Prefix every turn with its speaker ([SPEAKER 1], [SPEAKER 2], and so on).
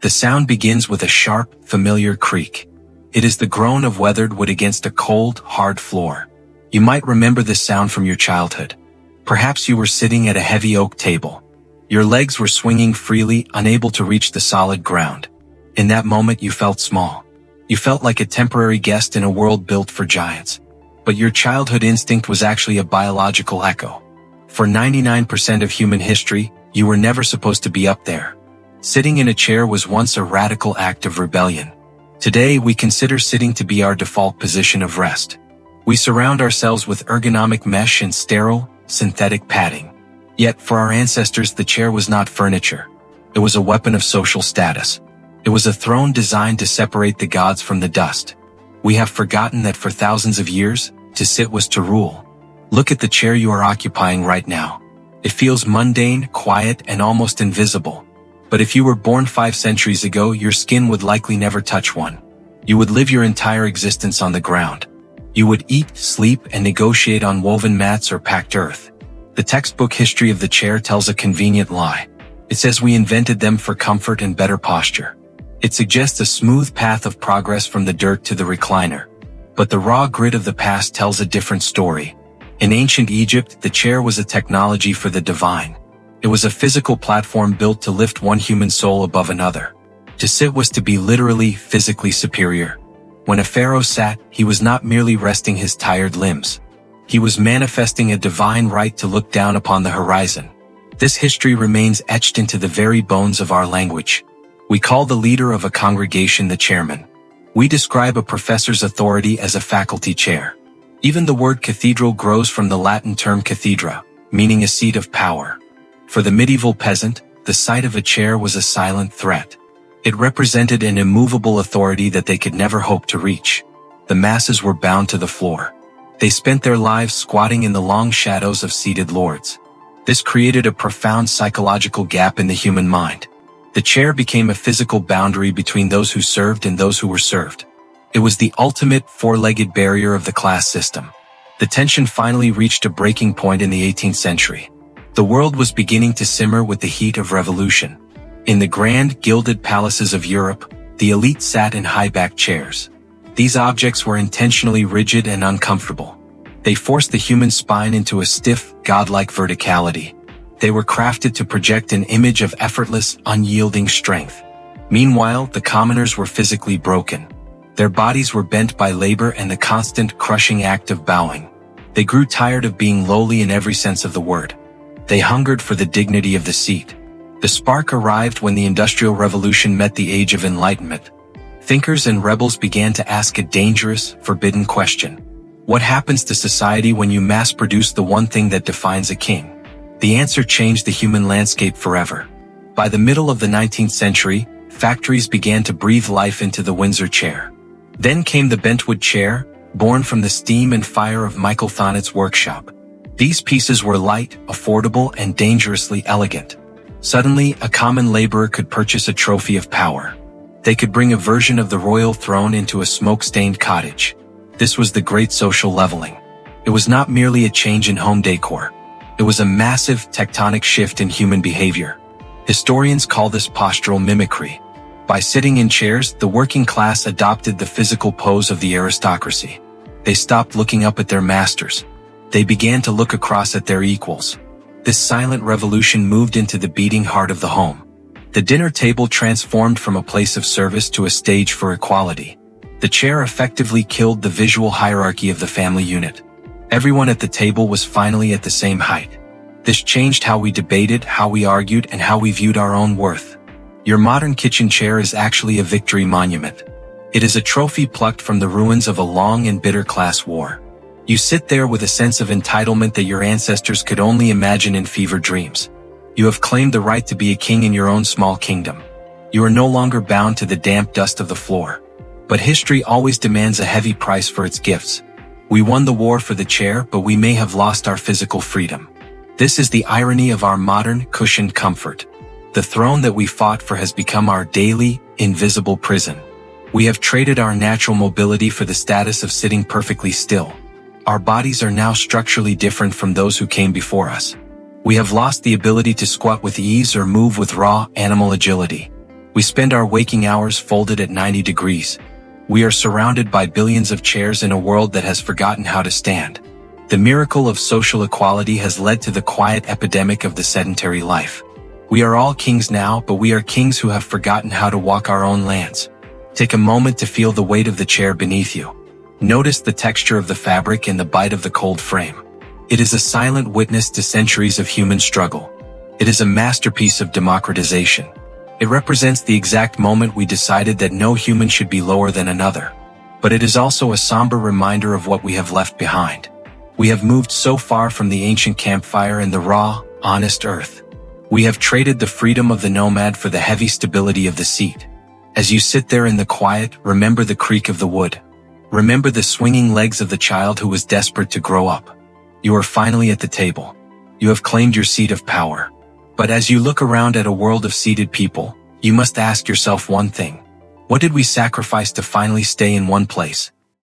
[SPEAKER 1] The sound begins with a sharp, familiar creak. It is the groan of weathered wood against a cold, hard floor. You might remember this sound from your childhood. Perhaps you were sitting at a heavy oak table. Your legs were swinging freely, unable to reach the solid ground. In that moment you felt small. You felt like a temporary guest in a world built for giants. But your childhood instinct was actually a biological echo. For 99% of human history, you were never supposed to be up there. Sitting in a chair was once a radical act of rebellion. Today we consider sitting to be our default position of rest. We surround ourselves with ergonomic mesh and sterile, synthetic padding. Yet for our ancestors the chair was not furniture. It was a weapon of social status. It was a throne designed to separate the gods from the dust. We have forgotten that for thousands of years, to sit was to rule. Look at the chair you are occupying right now. It feels mundane, quiet, and almost invisible. But if you were born 5 centuries ago, your skin would likely never touch one. You would live your entire existence on the ground. You would eat, sleep, and negotiate on woven mats or packed earth. The textbook history of the chair tells a convenient lie. It says we invented them for comfort and better posture. It suggests a smooth path of progress from the dirt to the recliner. But the raw grit of the past tells a different story. In ancient Egypt, the chair was a technology for the divine. It was a physical platform built to lift one human soul above another. To sit was to be literally, physically superior. When a pharaoh sat, he was not merely resting his tired limbs. He was manifesting a divine right to look down upon the horizon. This history remains etched into the very bones of our language. We call the leader of a congregation the chairman. We describe a professor's authority as a faculty chair. Even the word cathedral grows from the Latin term cathedra, meaning a seat of power. For the medieval peasant, the sight of a chair was a silent threat. It represented an immovable authority that they could never hope to reach. The masses were bound to the floor. They spent their lives squatting in the long shadows of seated lords. This created a profound psychological gap in the human mind. The chair became a physical boundary between those who served and those who were served. It was the ultimate four-legged barrier of the class system. The tension finally reached a breaking point in the 18th century. The world was beginning to simmer with the heat of revolution. In the grand, gilded palaces of Europe, the elite sat in high-backed chairs. These objects were intentionally rigid and uncomfortable. They forced the human spine into a stiff, godlike verticality. They were crafted to project an image of effortless, unyielding strength. Meanwhile, the commoners were physically broken. Their bodies were bent by labor and the constant, crushing act of bowing. They grew tired of being lowly in every sense of the word. They hungered for the dignity of the seat. The spark arrived when the Industrial Revolution met the Age of Enlightenment. Thinkers and rebels began to ask a dangerous, forbidden question. What happens to society when you mass-produce the one thing that defines a king? The answer changed the human landscape forever. By the middle of the 19th century, factories began to breathe life into the Windsor chair. Then came the bentwood chair, born from the steam and fire of Michael Thonnett's workshop. These pieces were light, affordable, and dangerously elegant. Suddenly, a common laborer could purchase a trophy of power. They could bring a version of the royal throne into a smoke-stained cottage. This was the great social leveling. It was not merely a change in home decor. It was a massive tectonic shift in human behavior. Historians call this postural mimicry. By sitting in chairs, the working class adopted the physical pose of the aristocracy. They stopped looking up at their masters. They began to look across at their equals. This silent revolution moved into the beating heart of the home. The dinner table transformed from a place of service to a stage for equality. The chair effectively killed the visual hierarchy of the family unit. Everyone at the table was finally at the same height. This changed how we debated, how we argued, and how we viewed our own worth. Your modern kitchen chair is actually a victory monument. It is a trophy plucked from the ruins of a long and bitter class war. You sit there with a sense of entitlement that your ancestors could only imagine in fever dreams. You have claimed the right to be a king in your own small kingdom. You are no longer bound to the damp dust of the floor. But history always demands a heavy price for its gifts. We won the war for the chair, but we may have lost our physical freedom. This is the irony of our modern, cushioned comfort. The throne that we fought for has become our daily, invisible prison. We have traded our natural mobility for the status of sitting perfectly still. Our bodies are now structurally different from those who came before us. We have lost the ability to squat with ease or move with raw, animal agility. We spend our waking hours folded at 90 degrees. We are surrounded by billions of chairs in a world that has forgotten how to stand. The miracle of social equality has led to the quiet epidemic of the sedentary life. We are all kings now, but we are kings who have forgotten how to walk our own lands. Take a moment to feel the weight of the chair beneath you. Notice the texture of the fabric and the bite of the cold frame. It is a silent witness to centuries of human struggle. It is a masterpiece of democratization. It represents the exact moment we decided that no human should be lower than another. But it is also a somber reminder of what we have left behind. We have moved so far from the ancient campfire and the raw, honest earth. We have traded the freedom of the nomad for the heavy stability of the seat. As you sit there in the quiet, remember the creak of the wood. Remember the swinging legs of the child who was desperate to grow up. You are finally at the table. You have claimed your seat of power. But as you look around at a world of seated people, you must ask yourself one thing. What did we sacrifice to finally stay in one place?